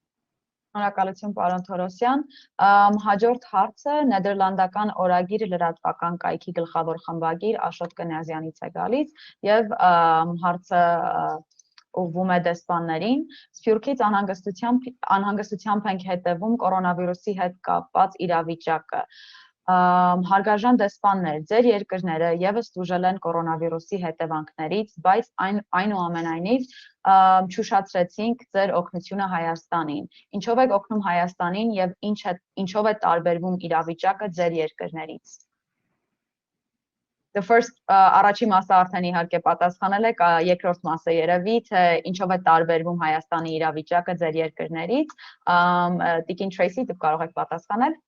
Շնորհակալություն, պարոն Թորոսյան։ Հաջորդ հարցը Նեդերլանդական օրագիր լրատվական կայքի գլխավոր խմբագիր Աշոտ Կնյազյանից է գալիս եւ հարցը ուղղվում է դեսպաններին։ Սփյուռքից անհանգստությամբ ենք հետևում կորոնավիրուսի հետ կապված իրավիճակը։ Հարգարժան դեսպաններ, ձեր երկրները եւս տուժել են կորոնավիրուսի հետևանքներից, բայց այնուամենայնիվ չուշացրեցինք ձեր օգնությունը Հայաստանին։ Ինչով եք օգնում Հայաստանին եւ ինչով է տարբերվում իրավիճակը ձեր երկրներից։ Առաջին մասը արդեն իհարկե պատասխանել եք, երկրորդ մասը երևի, թե ինչով է տարբերվում Հայաստանի իրավիճակը ձեր երկրներից։ Տիկին Թրեյսի, դուք կարող եք պատասխանել։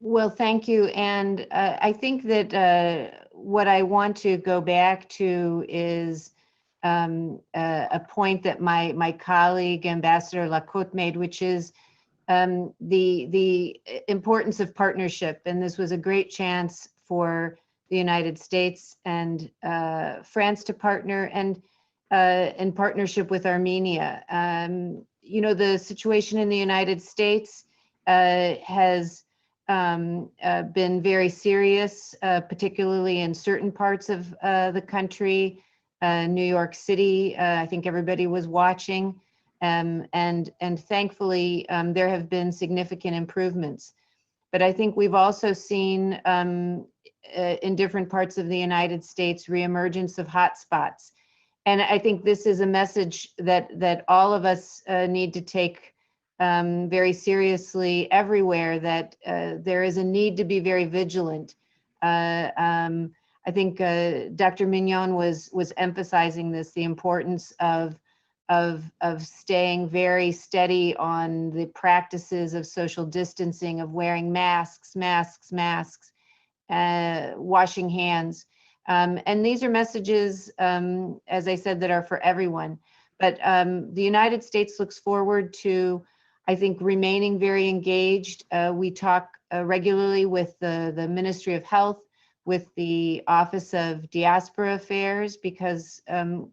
Well, thank you. And I think that what I want to go back to is a point that my colleague, Ambassador Lacote, made, which is the importance of partnership. And this was a great chance for the United States and France to partner and in partnership with Armenia. You know, the situation in the United States has been very serious, particularly in certain parts of the country. New York City, I think everybody was watching, and thankfully there have been significant improvements. But I think we've also seen in different parts of the United States reemergence of hotspots. And I think this is a message that all of us need to take very seriously everywhere, that there is a need to be very vigilant. I think Dr. Mignon was emphasizing this, the importance of staying very steady on the practices of social distancing, of wearing masks, washing hands. And these are messages, as I said, that are for everyone. But the United States looks forward to, I think, remaining very engaged. We talk regularly with the Ministry of Health, with the Office of Diaspora Affairs, because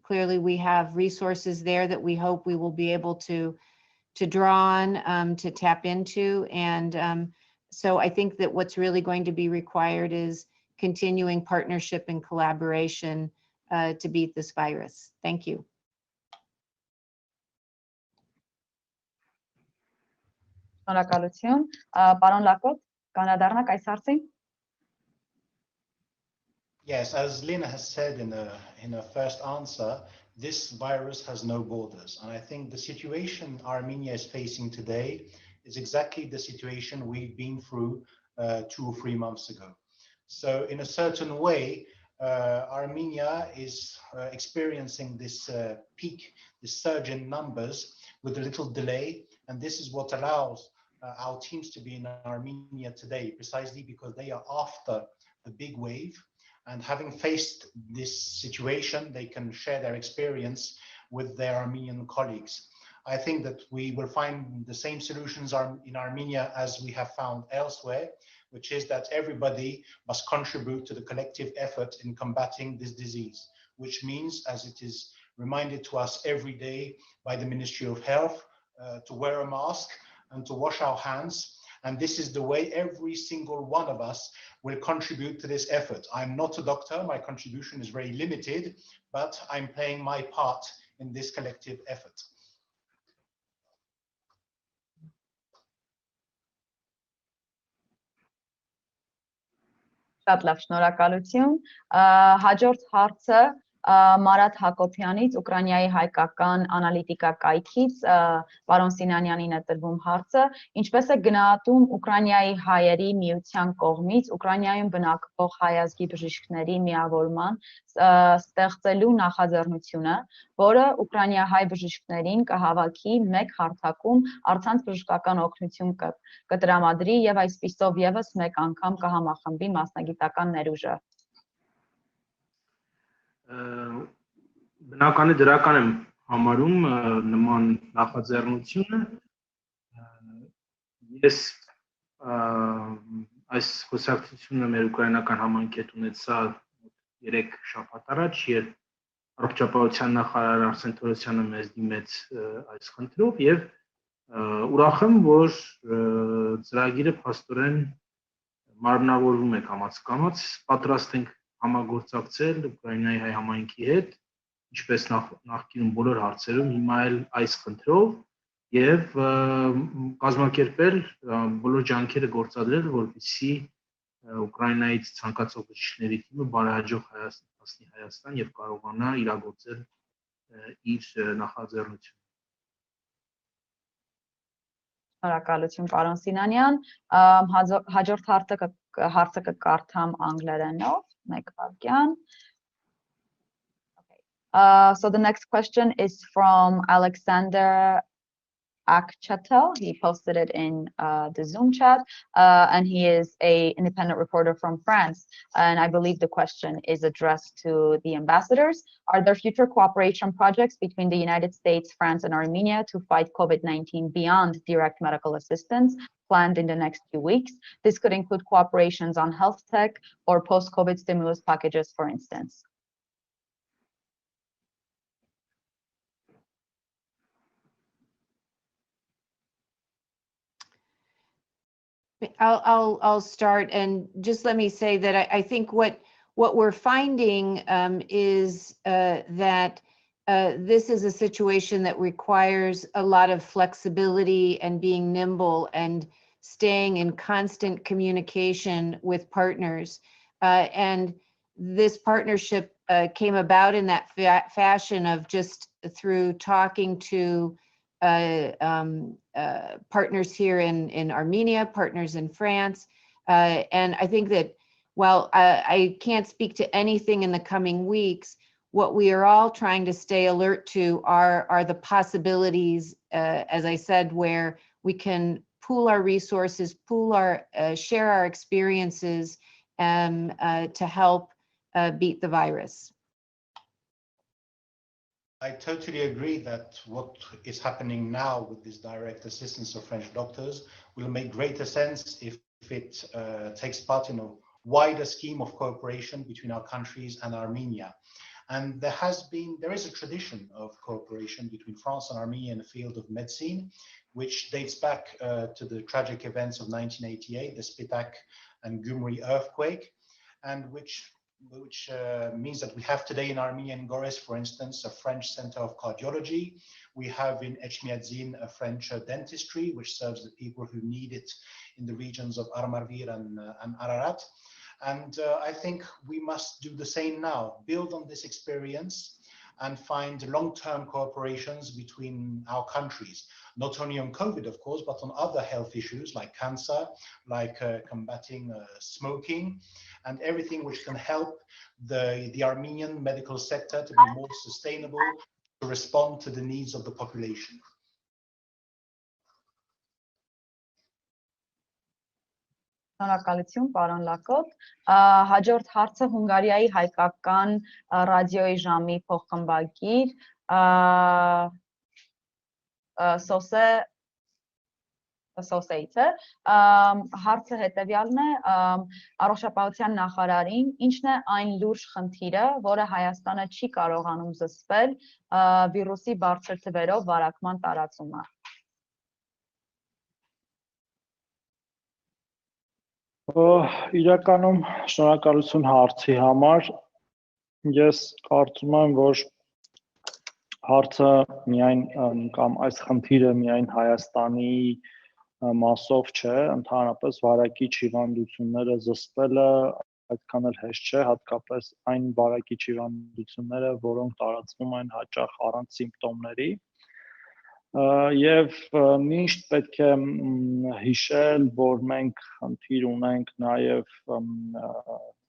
clearly we have resources there that we hope we will be able to draw on, to tap into. And so I think that what's really going to be required is continuing partnership and collaboration to beat this virus. Thank you. Շնորհակալություն, պարոն Լակոտ, կանադառնաք այս հարցին։ Yes, as Lena has said in her first answer, this virus has no borders. And I think the situation Armenia is facing today is exactly the situation we've been through 2 or 3 months ago. So in a certain way, Armenia is experiencing this peak, this surge in numbers with a little delay. And this is what allows our teams to be in Armenia today, precisely because they are after the big wave. And having faced this situation, they can share their experience with their Armenian colleagues. I think that we will find the same solutions in Armenia as we have found elsewhere, which is that everybody must contribute to the collective effort in combating this disease, which means, as it is reminded to us every day by the Ministry of Health, to wear a mask and to wash our hands. And this is the way every single one of us will contribute to this effort. I'm not a doctor, my contribution is very limited, but I'm playing my part in this collective effort. Շատ լավ, շնորհակալություն։ Հաջորդ հարցը Մարատ Հակոբյանից, Ուկրաինայի հայկական անալիտիկա կայքից, պարոն Սինանյանին է տրվում հարցը, ինչպես է գնահատում Ուկրաինայի հայերի միության կողմից Ուկրաինայում բնակվող հայ ազգի բժիշկների միավորման ստեղծելու նախաձեռնությունը, որը ուկրաինահայ բժիշկներին կհավաքի մեկ հարթակում առցանց բժշկական օգնություն կտրամադրի եւ այսպիսով եւս մեկ անգամ կհամախմբի մասնագիտական ներուժը։ Բնականի դրական եմ համարում նման նախաձեռնությունը։ Ես այս խոսակցությունը մեր ուկրաինական համայնքի հետ ունեցա 3 շաբաթ առաջ, երբ առողջապահության նախարար Արսեն Թորոսյանը մեզ դիմեց այս խնդրով եւ ուրախ եմ, որ ծրագիրը փաստորեն մարմնավորվում է կամաց-կամաց, պատրաստ ենք համագործակցել Ուկրաինայի հայ համայնքի հետ, ինչպես նախկինում բոլոր հարցերում, հիմա էլ այս խնդրով եւ կազմակերպել բոլոր ջանքերը գործադրել, որպեսզի Ուկրաինայից ցանկացող բժիշկների թիմը բարեհաջող հասնի Հայաստան եւ կարողանա իրագործել իր նախաձեռնությունը։ Շնորհակալություն, պարոն Սինանյան։ Հաջորդ հարցը կկարդամ անգլերենով, մեկ վայրկյան։ So the next question is from Alexander Akchatel. He posted it in the Zoom chat, and he is an independent reporter from France. And I believe the question is addressed to the ambassadors. Are there future cooperation projects between the United States, France, and Armenia to fight COVID-19 beyond direct medical assistance planned in the next few weeks? This could include cooperations on health tech or post-COVID stimulus packages, for instance. I'll start, and just let me say that I think what we're finding is that this is a situation that requires a lot of flexibility and being nimble and staying in constant communication with partners. And this partnership came about in that fashion of just through talking to partners here in Armenia, partners in France. And I think that while I can't speak to anything in the coming weeks, what we are all trying to stay alert to are the possibilities, as I said, where we can pool our resources, share our experiences to help beat the virus. I totally agree that what is happening now with this direct assistance of French doctors will make greater sense if it takes part in a wider scheme of cooperation between our countries and Armenia. And there is a tradition of cooperation between France and Armenia in the field of medicine, which dates back to the tragic events of 1988, the Spitak and Gyumri earthquake, and which which means that we have today in Armenia and Goris, for instance, a French center of cardiology. We have in Echmiadzin a French dentistry, which serves the people who need it in the regions of Armarvir and Ararat. And I think we must do the same now, build on this experience and find long-term cooperations between our countries, not only on COVID, of course, but on other health issues like cancer, like combating smoking, and everything which can help the Armenian medical sector to be more sustainable, to respond to the needs of the population. Շնորհակալություն, պարոն Լակոտ։ Հաջորդ հարցը Հունգարիայի հայկական ռադիոյի ժամի փոխխմբագիր Սոսեից է։ Հարցը հետևյալն է. Առողջապահության նախարարին ինչն է այն լուրջ խնդիրը, որը Հայաստանը չի կարողանում զսպել վիրուսի բարձր թվերով վարակման տարածումը։ Իրականում շնորհակալություն հարցի համար։ Ես կարծում եմ, որ հարցը միայն կամ այս խնդիրը միայն Հայաստանի մասով չէ, ընդհանրապես վարակիչ հիվանդությունները զսպելը այդքան էլ հեշտ չէ, հատկապես այն վարակիչ հիվանդությունները, որոնք տարածվում են հաճախ առանց սիմպտոմների։ Եվ միշտ պետք է հիշել, որ մենք խնդիր ունենք նաև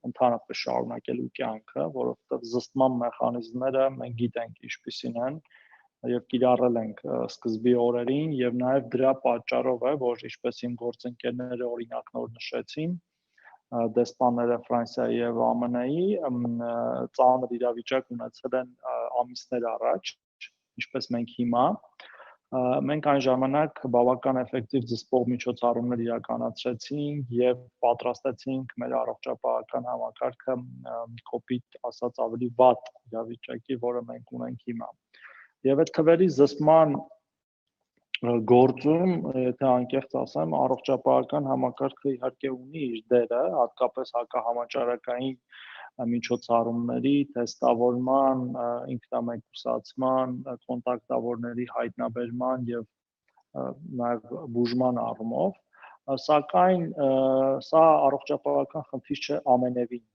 ընդհանրապես շարունակելու կյանքը, որովհետև զսպման մեխանիզմները մենք գիտենք ինչպիսին են եւ կիրառել ենք սկզբի օրերին եւ նաեւ դրա պատճառով է, որ ինչպես իմ գործընկերները օրինակնոր նշեցին, դեսպանները Ֆրանսիայի եւ ԱՄՆ-ի ծանր իրավիճակ ունեցել են ամիսներ առաջ, ինչպես մենք հիմա Մենք այն ժամանակ բավական էֆեկտիվ զսպող միջոցառումներ իրականացրեցինք եւ պատրաստեցինք մեր առողջապահական համակարգը կոպիտ ասած ավելի վատ իրավիճակի, որը մենք ունենք հիմա։ Եվ այդ թվերի զսպման գործում, եթե անկեղծ ասեմ, առողջապահական համակարգը իհարկե ունի իր դերը, հատկապես հակահամաճարակային միջոցառումների, թեստավորման, ինքնամեկուսացման, կոնտակտավորների հայտնաբերման եւ նաեւ բուժման առումով, սակայն սա առողջապահական խնդիր չէ ամենևին,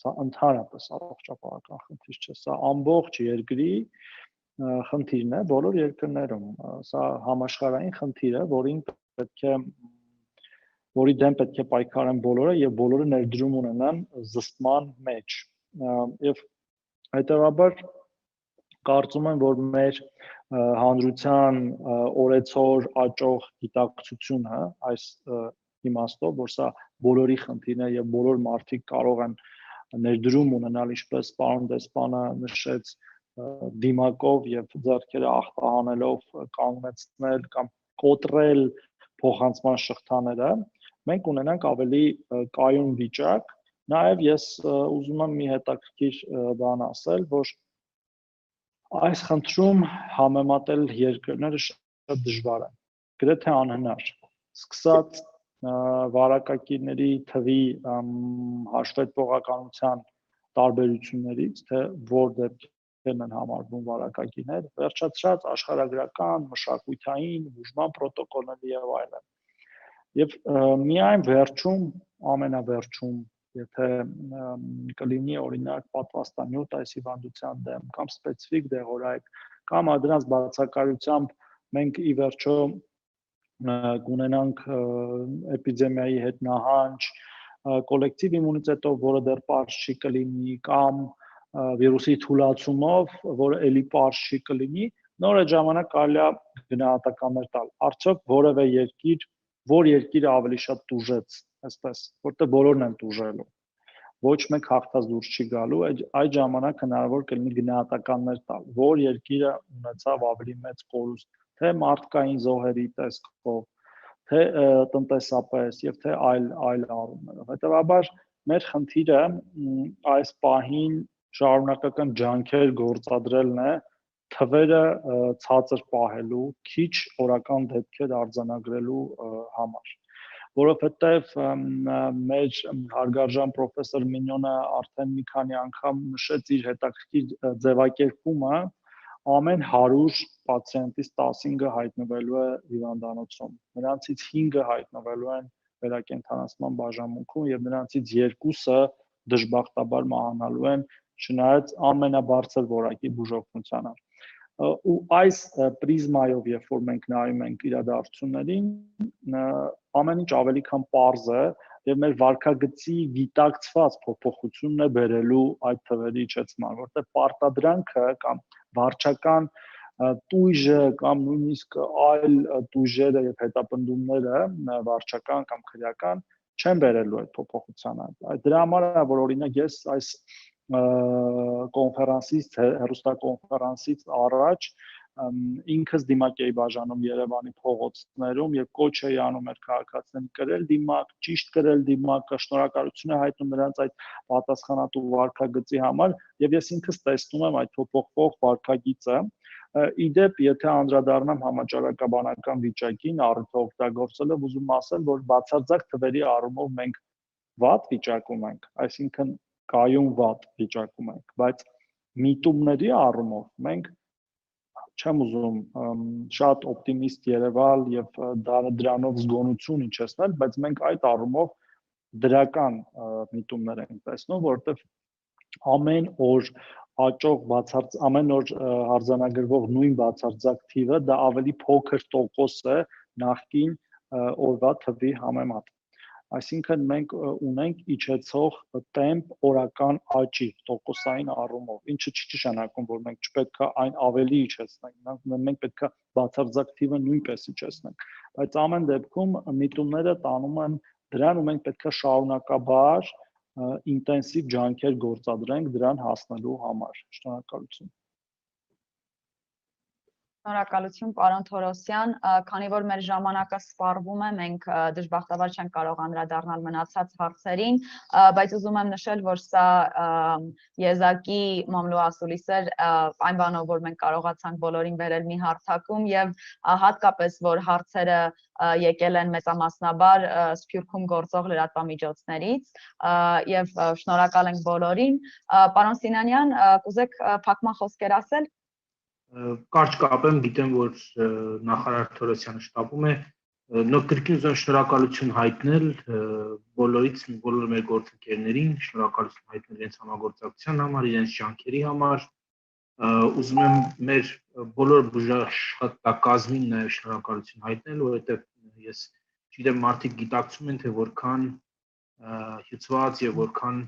սա ընդհանրապես առողջապահական խնդիր չէ, սա ամբողջ երկրի խնդիրն է բոլոր երկրներում, սա համաշխարհային խնդիր է, որի դեմ պետք է պայքարեն բոլորը եւ բոլորը ներդրում ունենան զսպման մեջ եւ հետեւաբար կարծում եմ որ մեր հանրության օրեցօր աճող գիտակցությունը այս իմաստով որ սա բոլորի խնդիրն է եւ բոլոր մարդիկ կարող են ներդրում ունենալ ինչպես պարոն դեսպանը նշեց դիմակով եւ ձեռքերը ախտահանելով կանգնեցնել կամ կոտրել փոխանցման շղթաները մենք ունենանք ավելի կայուն վիճակ, նաև ես ուզում եմ մի հետաքրքիր բան ասել, որ այս խնդրում համեմատել երկրները շատ դժվար է, գրեթե անհնար, սկսած վարակակիրների թվի հաշվետվողականության տարբերություններից, թե որ դեպքերն են համարվում վարակակիրներ, վերջացրած աշխարհագրական, մշակութային, բուժման պրոտոկոլների եւ այլն։ Եվ միայն վերջում, ամենավերջում, եթե կլինի օրինակ պատվաստանյութ այս հիվանդության դեմ կամ սպეციფიկ դեղորայք կամ դրանց բացակայությամբ մենք ի վերջո կունենանք էպիդեմիայի հետ նահանջ, կոլեկտիվ իմունիտետով, որը դեռ պարզ չի կլինի կամ վիրուսի թուլացումով, որը էլի պարզ չի կլինի, նոր այդ ժամանակ կարելի է գնահատականներ տալ։ Արդյոք որևէ երկիր որ երկիրը ավելի շատ տուժեց, այսպես, որտեղ բոլորն են տուժելու, ոչ մեկ հաղթած դուրս չի գալու, այդ ժամանակ հնարավոր կլինի գնահատականներ տալ, որ երկիրը ունեցավ ավելի մեծ կորուստ, թե մարդկային զոհերի տեսքով, թե տնտեսապես եւ թե այլ առումներով։ Հետեւաբար մեր խնդիրը այս պահին շարունակական ջանքեր գործադրելն է թվերը ցածր պահելու, քիչ օրական դեպքեր արձանագրելու համար։ որովհետև մեր հարգարժան պրոֆեսոր Մինյոնը արդեն մի քանի անգամ նշեց իր հետաքրքիր ձևակերպումը, ամեն 100 պացիենտից 15-ը հայտնվելու է հիվանդանոցում, նրանցից 5-ը հայտնվելու են վերակենդանացման բաժանմունքում եւ նրանցից 2-ը դժբախտաբար մահանալու են, չնայած ամենաբարձր որակի բուժօգնությանը։ Ու այս պրիզմայով, երբ որ մենք նայում ենք իրադարձություններին, ամեն ինչ ավելի քան պարզ է եւ մեր վարքագծի գիտակցված փոփոխությունն է բերելու այդ թվերի իջեցման, որտեղ պարտադրանքը կամ վարչական տույժը կամ նույնիսկ այլ տույժերը եւ հետապնդումները վարչական կամ քրեական չեն բերելու այդ փոփոխությանը։ Դրա համար է, որ օրինակ ես այս կոնֆերանսից, հեռուստակոնֆերանսից առաջ ինքս դիմակ էի բաժանում Երևանի փողոցներում եւ կոչ էի անում մեր քաղաքացիներին կրել դիմակ, ճիշտ կրել դիմակը, շնորհակալություն հայտնում նրանց այդ պատասխանատու վարքագծի համար եւ ես ինքս տեսնում եմ այդ փոփոխվող վարքագիծը։ Իդեպ, եթե անդրադառնամ համաճարակաբանական վիճակին, առիթը օգտագործելով, ուզում եմ ասել, որ բացարձակ թվերի առումով մենք վատ վիճակում ենք, այսինքն կայուն վատ վիճակում ենք, բայց միտումների առումով մենք չեմ ուզում շատ օպտիմիստ երևալ եւ դրանով զգոնություն իջեցնել, բայց մենք այդ առումով դրական միտումներ ենք տեսնում, որովհետեւ ամեն օր աճող ամեն օր արձանագրվող նույն բացարձակ թիվը դա ավելի փոքր տոկոս է նախկին օրվա թվի համեմատ։ Այսինքն մենք ունենք իջեցող տեմպ օրական աճի տոկոսային առումով, ինչը չի նշանակում, որ մենք չպետք է այն ավելի իջեցնենք, մենք պետք է բացարձակ թիվը նույնպես իջեցնենք, բայց ամեն դեպքում միտումները տանում են դրան ու մենք պետք է շարունակաբար ինտենսիվ ջանքեր գործադրենք դրան հասնելու համար։ Շնորհակալություն։ Շնորհակալություն, պարոն Թորոսյան, քանի որ մեր ժամանակը սպառվում է, մենք դժբախտաբար չենք կարող անդրադառնալ մնացած հարցերին, բայց ուզում եմ նշել, որ սա եզակի մամլու ասուլիս էր այն բանով, որ մենք կարողացանք բոլորին բերել մի հարթակում եւ հատկապես, որ հարցերը եկել են մեծամասնաբար Սփյուռքում գործող լրատվամիջոցներից եւ շնորհակալ ենք բոլորին։ Պարոն Սինանյան, կուզեք փակման խոսքեր ասել։ Կարճ կապեմ, գիտեմ, որ նախարար Թորոսյանը շտապում է, կրկին ուզում շնորհակալություն հայտնել բոլորից, բոլոր մեր գործընկերներին, շնորհակալություն հայտնել իրենց համագործակցության համար, իրենց ջանքերի համար, ուզում եմ մեր բոլոր բուժաշխատակազմին նաև շնորհակալություն հայտնել, որովհետև ես չգիտեմ, մարդիկ գիտակցում են, թե որքան հյուծված եւ որքան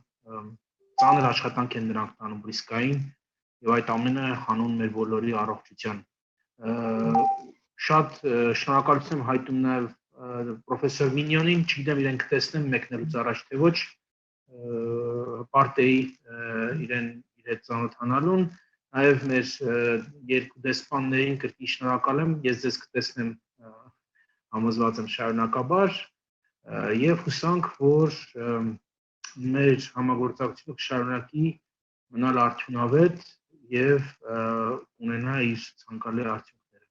ծանր աշխատանք են նրանք տանում ռիսկային եւ այդ ամենը հանուն մեր բոլորի առողջության։ Շատ շնորհակալություն եմ հայտնում նաեւ պրոֆեսոր Մինյոնին, չգիտեմ իրեն կտեսնեմ մեկնելուց առաջ թե ոչ, հպարտ էի իրեն իր հետ ծանոթանալուն, նաեւ մեր երկու դեսպաններին կրկին շնորհակալ եմ, ես ձեզ կտեսնեմ համոզված եմ շարունակաբար եւ հուսանք, որ մեր համագործակցությունը կշարունակի մնալ արդյունավետ եւ ունենա իր ցանկալի արդյունքները։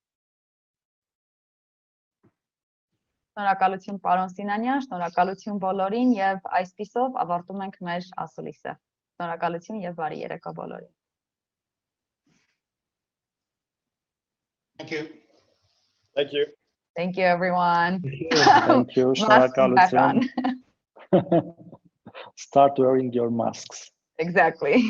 Շնորհակալություն պարոն Սինանյան, շնորհակալություն բոլորին եւ այսպիսով ավարտում ենք մեր ասուլիսը։ Շնորհակալություն եւ բարի երեկո բոլորին։ Thank you. Thank you. Thank you everyone. Thank you. Շնորհակալություն. Start wearing your masks. Exactly.